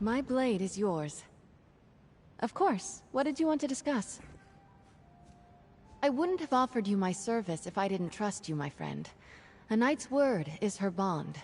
My blade is yours. Of course. What did you want to discuss? I wouldn't have offered you my service if I didn't trust you, my friend. A knight's word is her bond.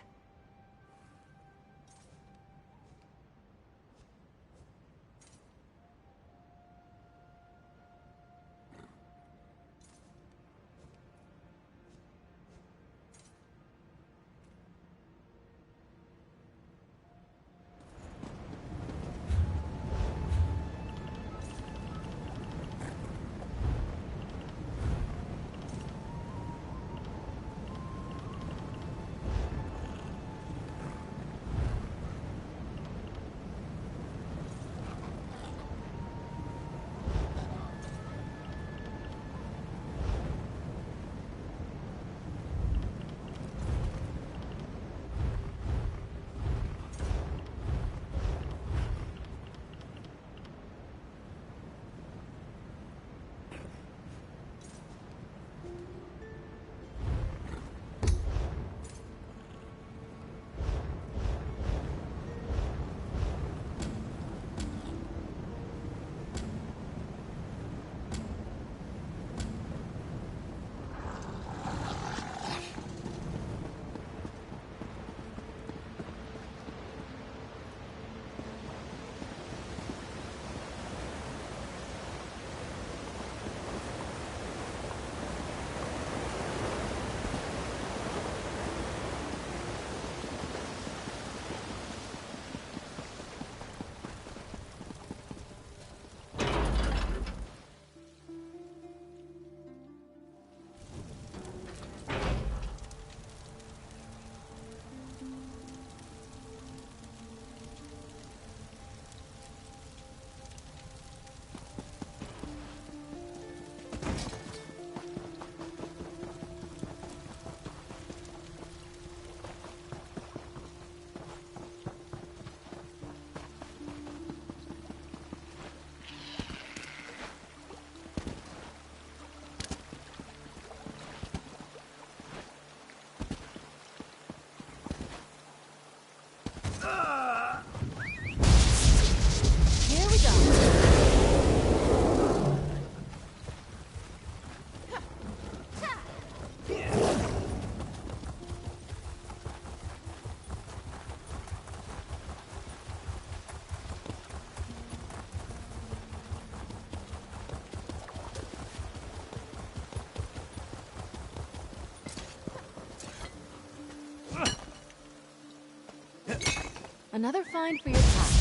Another find for your pack.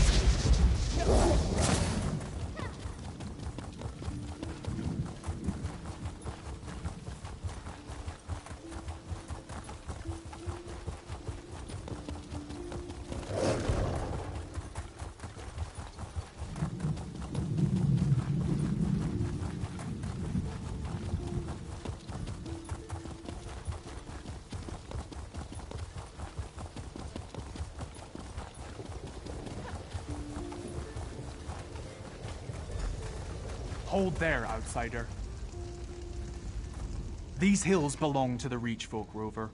Hold there, outsider. These hills belong to the Reach folk, Rover.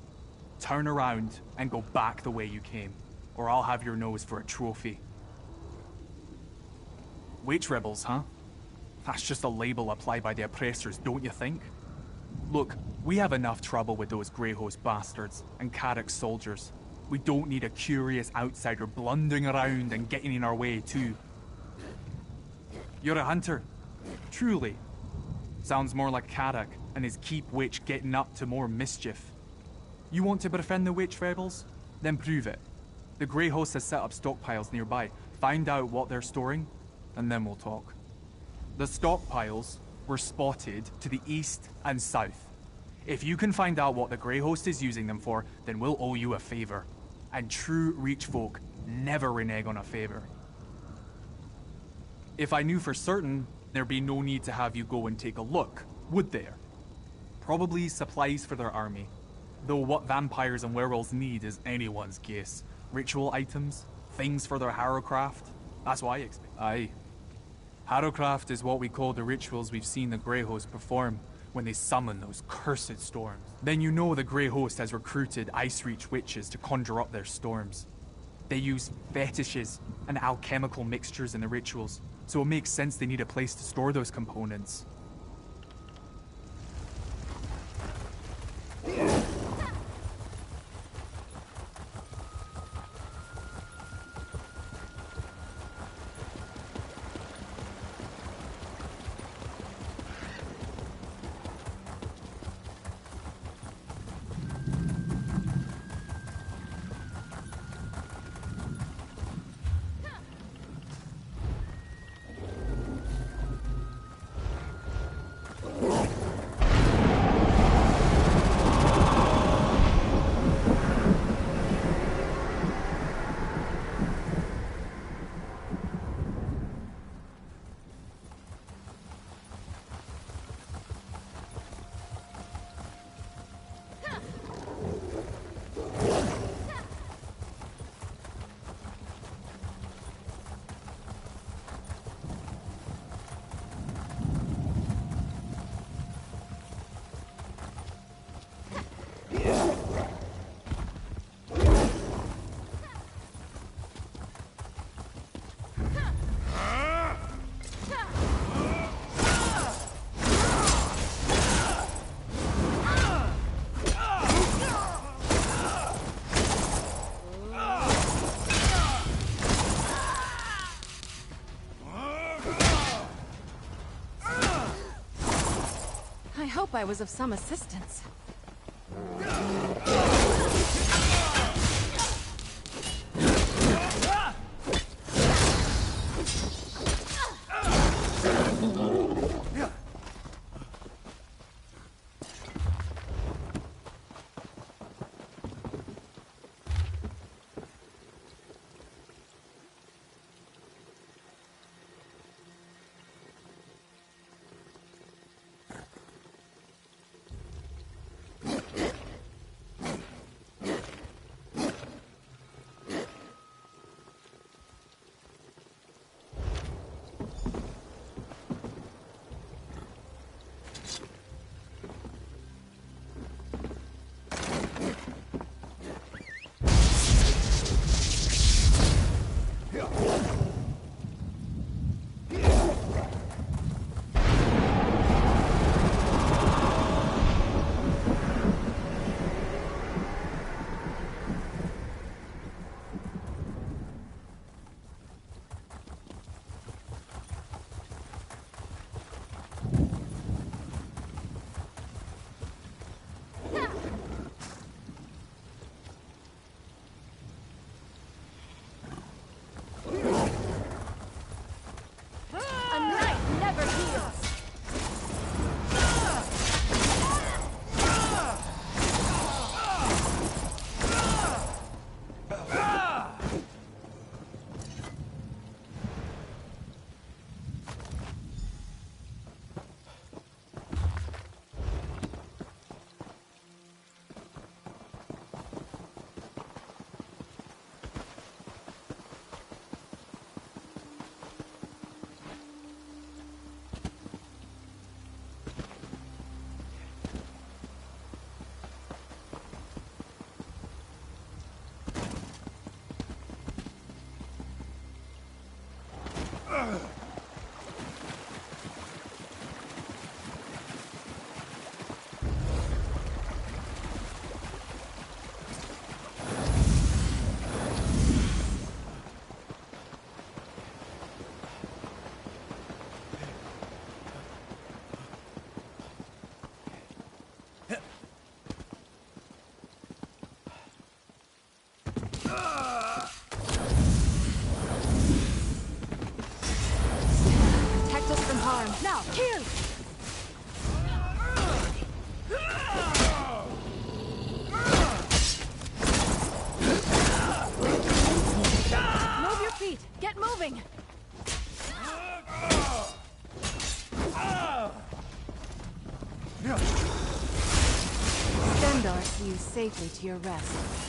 Turn around and go back the way you came, or I'll have your nose for a trophy. Witch rebels, huh? That's just a label applied by the oppressors, don't you think? Look, we have enough trouble with those Greyhost bastards and Carrick's soldiers. We don't need a curious outsider blundering around and getting in our way, too. You're a hunter. Truly. Sounds more like Carrick and his keep witch getting up to more mischief. You want to befriend the witch rebels? Then prove it. The Greyhost has set up stockpiles nearby. Find out what they're storing, and then we'll talk. The stockpiles were spotted to the east and south. If you can find out what the Greyhost is using them for, then we'll owe you a favor. And true Reach folk never renege on a favor. If I knew for certain, there'd be no need to have you go and take a look, would there? Probably supplies for their army. Though what vampires and werewolves need is anyone's guess. Ritual items, things for their harrowcraft. That's what I expect. Aye. Harrowcraft is what we call the rituals we've seen the Greyhost perform when they summon those cursed storms. Then you know the Greyhost has recruited Ice Reach witches to conjure up their storms. They use fetishes and alchemical mixtures in the rituals, so it makes sense they need a place to store those components. I hope I was of some assistance. Now, kill! Move your feet! Get moving! Stendarr see you safely to your rest.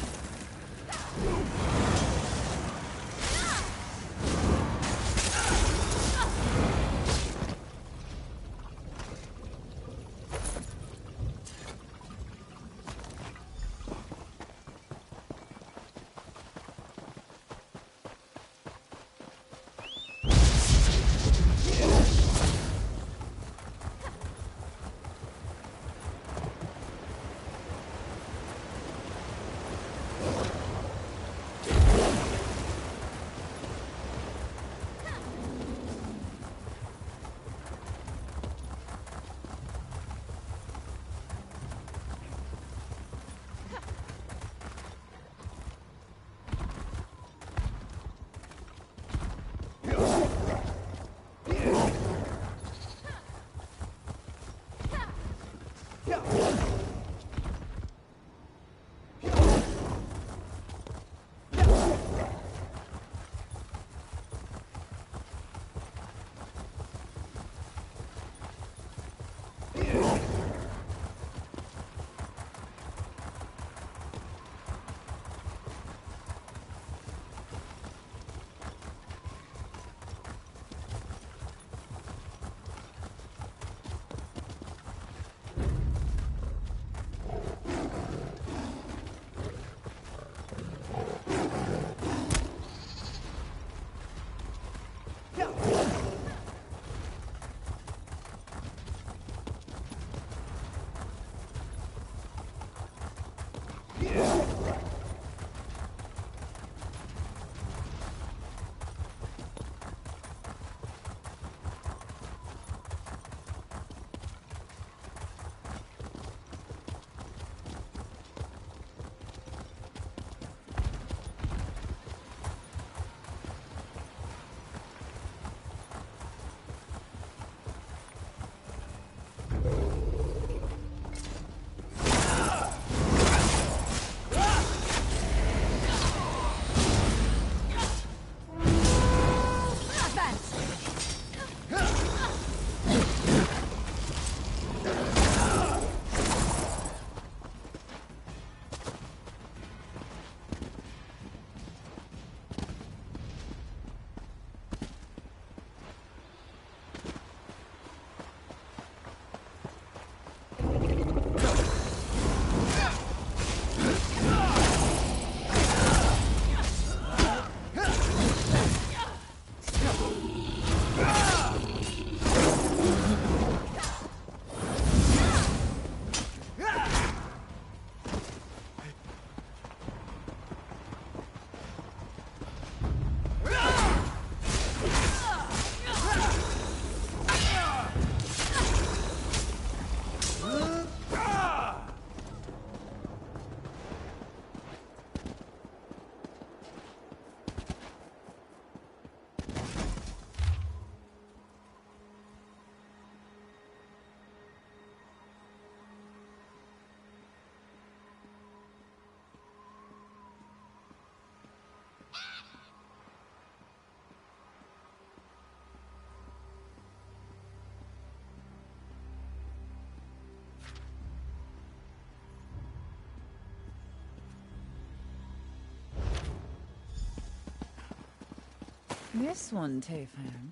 This one, Tayfan.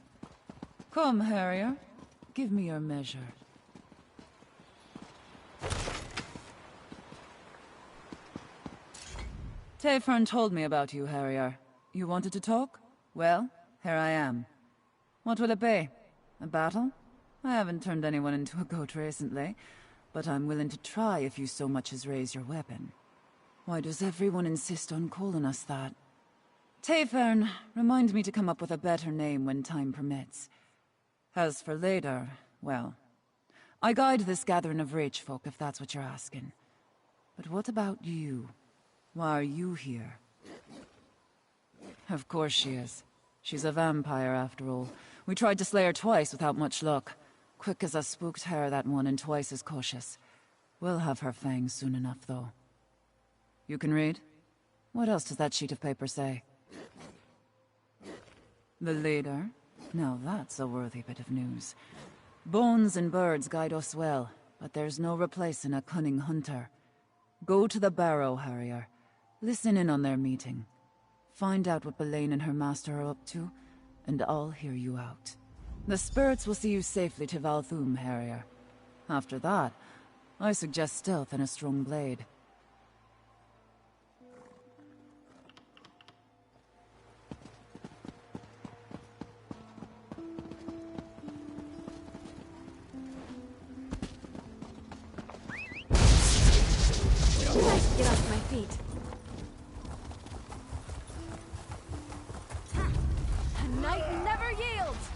Come, Harrier. Give me your measure. Tayfern told me about you, Harrier. You wanted to talk? Well, here I am. What will it be? A battle? I haven't turned anyone into a goat recently, but I'm willing to try if you so much as raise your weapon. Why does everyone insist on calling us that? Tayfern, remind me to come up with a better name when time permits. As for later, well, I guide this gathering of rich folk if that's what you're asking. But what about you? Why are you here? Of course she is. She's a vampire, after all. We tried to slay her twice without much luck. Quick as a spooked hare, that one, and twice as cautious. We'll have her fangs soon enough, though. You can read? What else does that sheet of paper say? The leader? Now that's a worthy bit of news. Bones and birds guide us well, but there's no replacing a cunning hunter. Go to the barrow, Harrier. Listen in on their meeting. Find out what Belaine and her master are up to, and I'll hear you out. The spirits will see you safely to Valthum, Harrier. After that, I suggest stealth and a strong blade. Get off my feet. A knight never yields!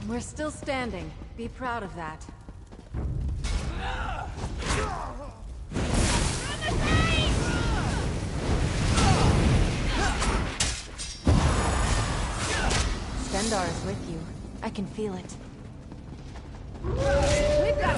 We're still standing. Be proud of that. Stendarr is with you. I can feel it. We've got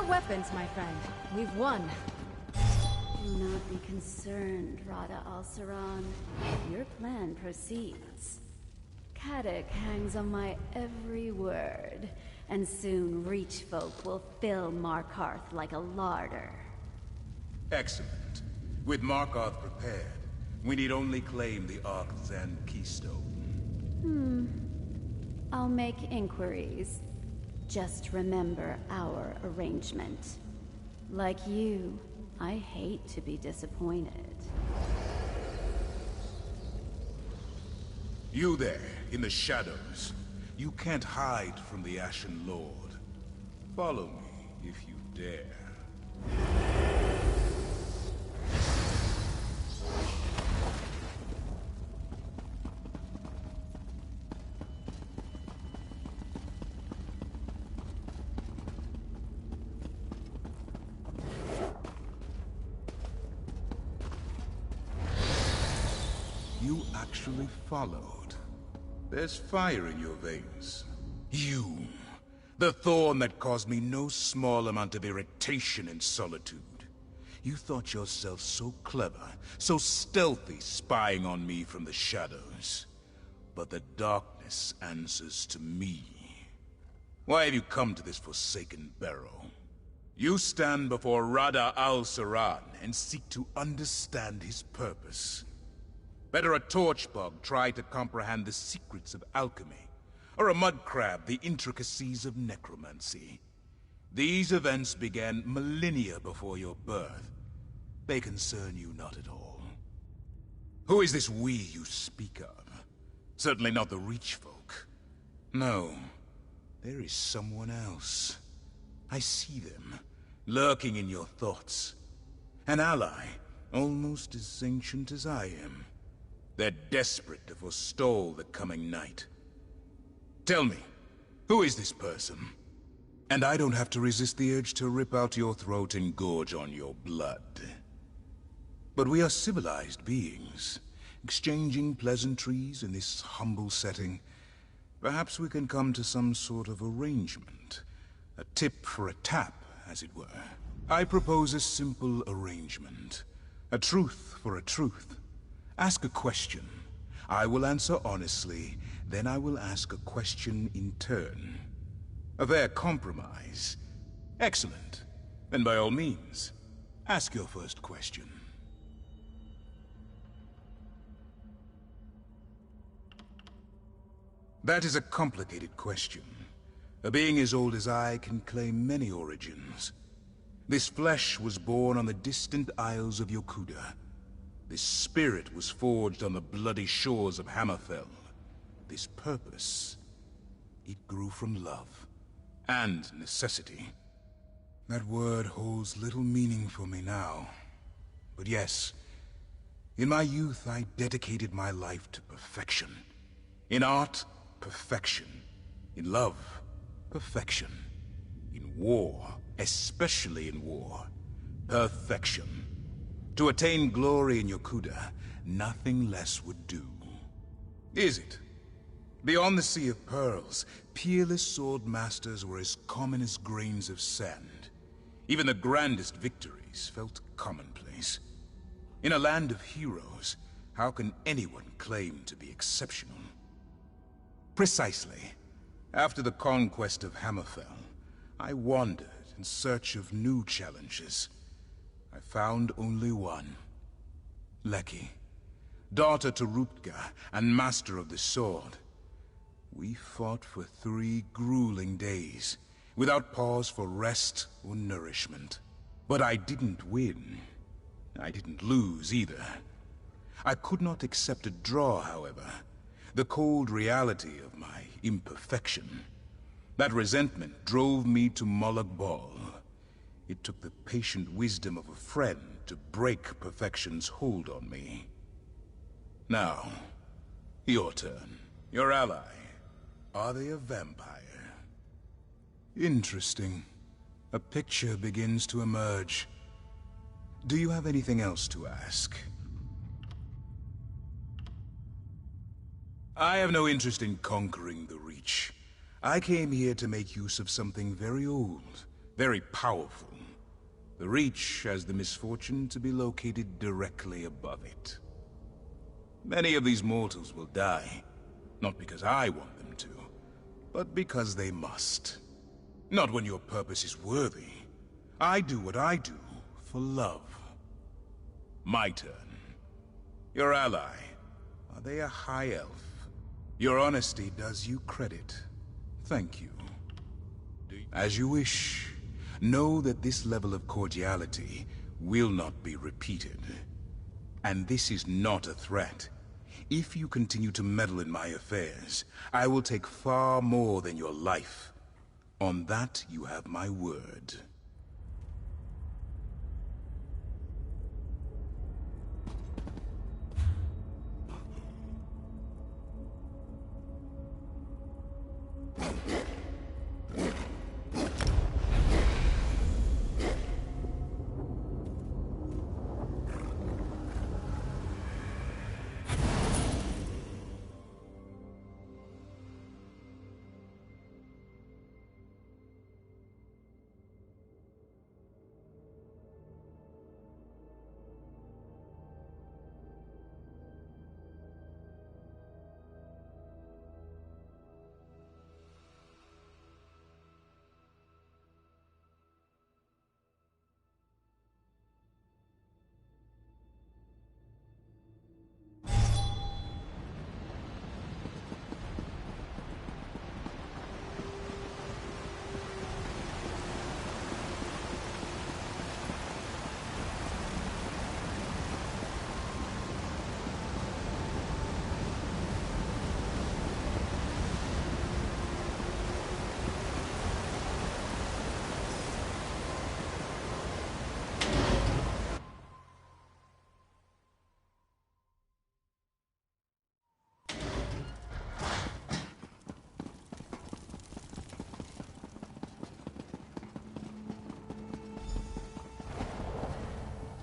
weapons, my friend. We've won. Do not be concerned, Rada al-Saran. Your plan proceeds. Kadok hangs on my every word, and soon Reach folk will fill Markarth like a larder. Excellent. With Markarth prepared, we need only claim the Ark-Zan keystone. I'll make inquiries. Just remember our arrangement. Like you, I hate to be disappointed. You there, in the shadows. You can't hide from the Ashen Lord. Follow me, if you dare. You actually followed. There's fire in your veins. You, the thorn that caused me no small amount of irritation and solitude. You thought yourself so clever, so stealthy, spying on me from the shadows. But the darkness answers to me. Why have you come to this forsaken barrow? You stand before Rada al-Saran and seek to understand his purpose. Better a torchbug try to comprehend the secrets of alchemy, or a mudcrab the intricacies of necromancy. These events began millennia before your birth. They concern you not at all. Who is this we you speak of? Certainly not the Reach folk. No, there is someone else. I see them, lurking in your thoughts. An ally, almost as ancient as I am. They're desperate to forestall the coming night. Tell me, who is this person? And I don't have to resist the urge to rip out your throat and gorge on your blood. But we are civilized beings, exchanging pleasantries in this humble setting. Perhaps we can come to some sort of arrangement. A tip for a tap, as it were. I propose a simple arrangement. A truth for a truth. Ask a question. I will answer honestly, then I will ask a question in turn. A fair compromise. Excellent. Then by all means, ask your first question. That is a complicated question. A being as old as I can claim many origins. This flesh was born on the distant isles of Yokuda. This spirit was forged on the bloody shores of Hammerfell. This purpose, it grew from love and necessity. That word holds little meaning for me now. But yes, in my youth I dedicated my life to perfection. In art, perfection. In love, perfection. In war, especially in war, perfection. To attain glory in Yokuda, nothing less would do. Is it? Beyond the Sea of Pearls, peerless sword masters were as common as grains of sand. Even the grandest victories felt commonplace. In a land of heroes, how can anyone claim to be exceptional? Precisely. After the conquest of Hammerfell, I wandered in search of new challenges. I found only one. Leki, daughter to Rupka and master of the sword. We fought for 3 grueling days, without pause for rest or nourishment. But I didn't win. I didn't lose either. I could not accept a draw, however. The cold reality of my imperfection. That resentment drove me to Molag Bal. It took the patient wisdom of a friend to break perfection's hold on me. Now, your turn. Your ally. Are they a vampire? Interesting. A picture begins to emerge. Do you have anything else to ask? I have no interest in conquering the Reach. I came here to make use of something very old, very powerful. The Reach has the misfortune to be located directly above it. Many of these mortals will die, not because I want them to, but because they must. Not when your purpose is worthy. I do what I do for love. My turn. Your ally. Are they a high elf? Your honesty does you credit. Thank you. As you wish. Know that this level of cordiality will not be repeated. And this is not a threat. If you continue to meddle in my affairs, I will take far more than your life. On that, you have my word.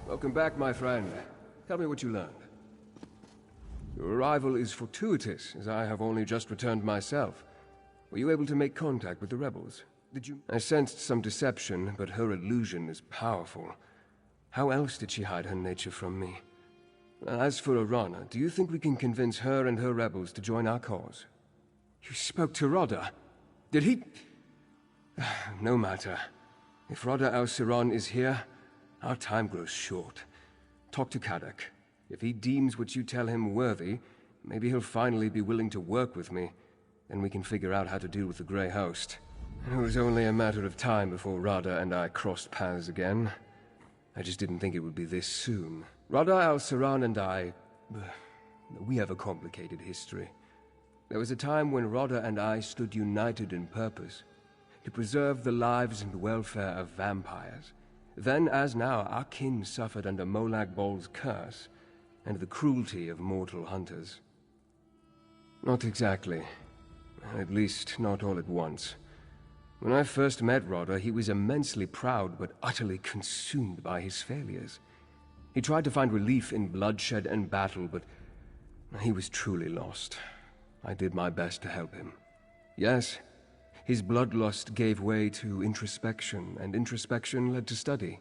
Welcome back, my friend. Tell me what you learned. Your arrival is fortuitous, as I have only just returned myself. Were you able to make contact with the rebels? Did you? I sensed some deception, but her illusion is powerful. How else did she hide her nature from me? As for Arana, do you think we can convince her and her rebels to join our cause? You spoke to Rodda. Did he? No matter. If Rodda al-Siran is here, our time grows short. Talk to Kadak. If he deems what you tell him worthy, maybe he'll finally be willing to work with me. Then we can figure out how to deal with the Grey Host. It was only a matter of time before Radha and I crossed paths again. I just didn't think it would be this soon. Radha al-Saran and I... we have a complicated history. There was a time when Radha and I stood united in purpose, to preserve the lives and welfare of vampires. Then, as now, our kin suffered under Molag Bol's curse, and the cruelty of mortal hunters. Not exactly. At least, not all at once. When I first met Radha, he was immensely proud but utterly consumed by his failures. He tried to find relief in bloodshed and battle, but he was truly lost. I did my best to help him. Yes, his bloodlust gave way to introspection, and introspection led to study.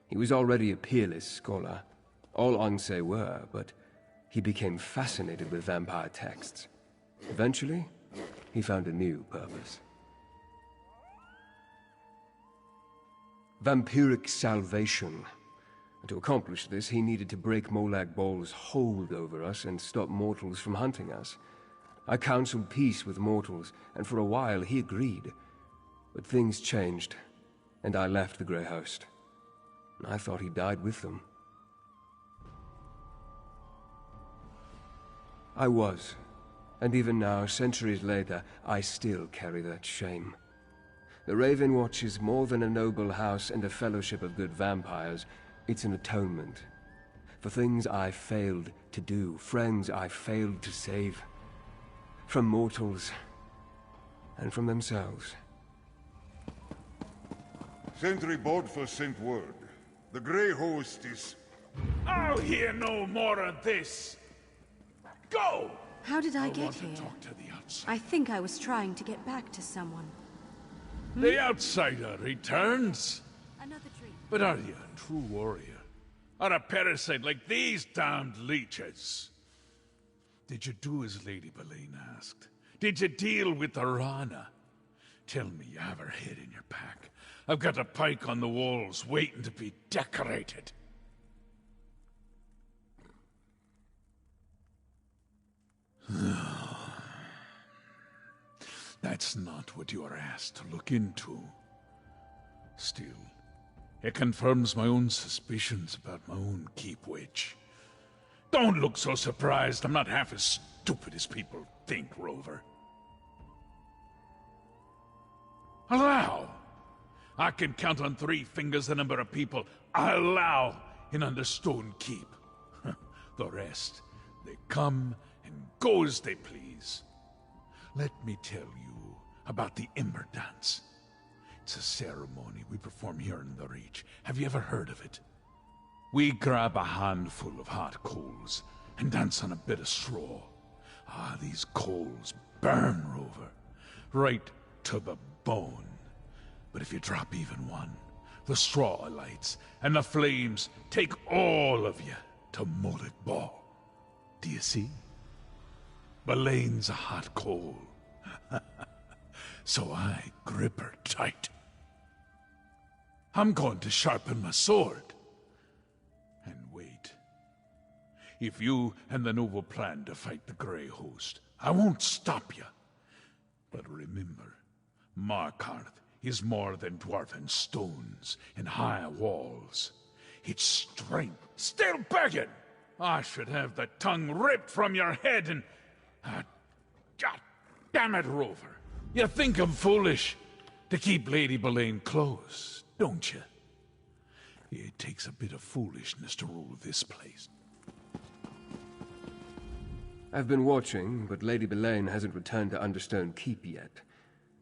He was already a peerless scholar. All Onse were, but he became fascinated with vampire texts. Eventually, he found a new purpose. Vampiric salvation. To accomplish this, he needed to break Molag Bol's hold over us and stop mortals from hunting us. I counseled peace with mortals, and for a while he agreed. But things changed, and I left the Grey Host. I thought he died with them. I was, and even now, centuries later, I still carry that shame. The Raven Watch is more than a noble house and a fellowship of good vampires. It's an atonement for things I failed to do, friends I failed to save. From mortals, and from themselves. Sentry board for sent word. The Grey Host is... I'll hear no more of this! Go! How did I get here? Talk to the outsider. I think I was trying to get back to someone. The outsider returns? Another dream. But are you a true warrior? Or a parasite like these damned leeches? Did you do as Lady Belaine asked? Did you deal with the Rana? Tell me you have her head in your pack. I've got a pike on the walls waiting to be decorated. That's not what you are asked to look into. Still, it confirms my own suspicions about my own keep witch. Don't look so surprised. I'm not half as stupid as people think, Rover. Allow. I can count on 3 fingers the number of people I allow in Understone Keep. The rest, they come and go as they please. Let me tell you about the Ember Dance. It's a ceremony we perform here in the Reach. Have you ever heard of it? We grab a handful of hot coals and dance on a bit of straw. Ah, these coals burn, Rover, right to the bone. But if you drop even one, the straw lights, and the flames take all of you to Molag Bal. Do you see? Belaine's a hot coal. So I grip her tight. I'm going to sharpen my sword. And wait. If you and the noble plan to fight the Grey Host, I won't stop you. But remember, Markarth is more than dwarven stones and high walls. It's strength. Still begging! I should have the tongue ripped from your head and... God damn it, Rover. You think I'm foolish to keep Lady Belaine close, don't you? It takes a bit of foolishness to rule this place. I've been watching, but Lady Belaine hasn't returned to Understone Keep yet.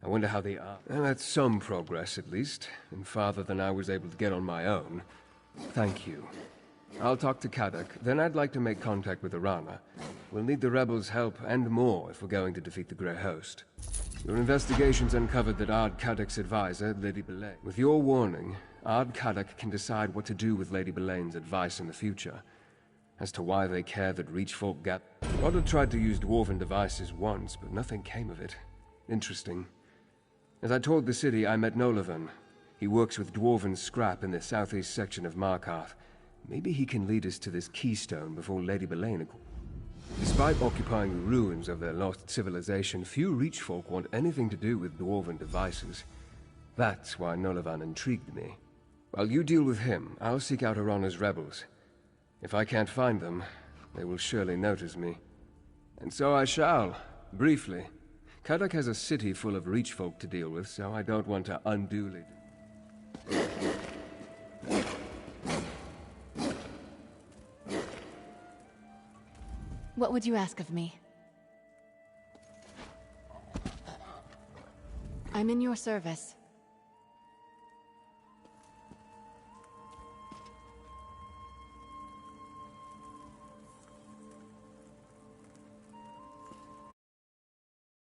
I wonder how they are. Well, that's some progress, at least, and farther than I was able to get on my own. Thank you. I'll talk to Kadok, then I'd like to make contact with Arana. We'll need the rebels' help and more if we're going to defeat the Grey Host. Your investigations uncovered that Ard Kadok's advisor, Lady Belaine. With your warning, Ard Kadok can decide what to do with Lady Belaine's advice in the future. As to why they care that Reachfolk got... Rodder tried to use dwarven devices once, but nothing came of it. Interesting. As I toured the city, I met Nolavan. He works with dwarven scrap in the southeast section of Markarth. Maybe he can lead us to this keystone before Lady Belaine... Despite occupying the ruins of their lost civilization, few Reachfolk want anything to do with dwarven devices. That's why Nolavan intrigued me. While you deal with him, I'll seek out Arana's rebels. If I can't find them, they will surely notice me. And so I shall, briefly. Kadak has a city full of Reachfolk to deal with, so I don't want to unduly... What would you ask of me? I'm in your service.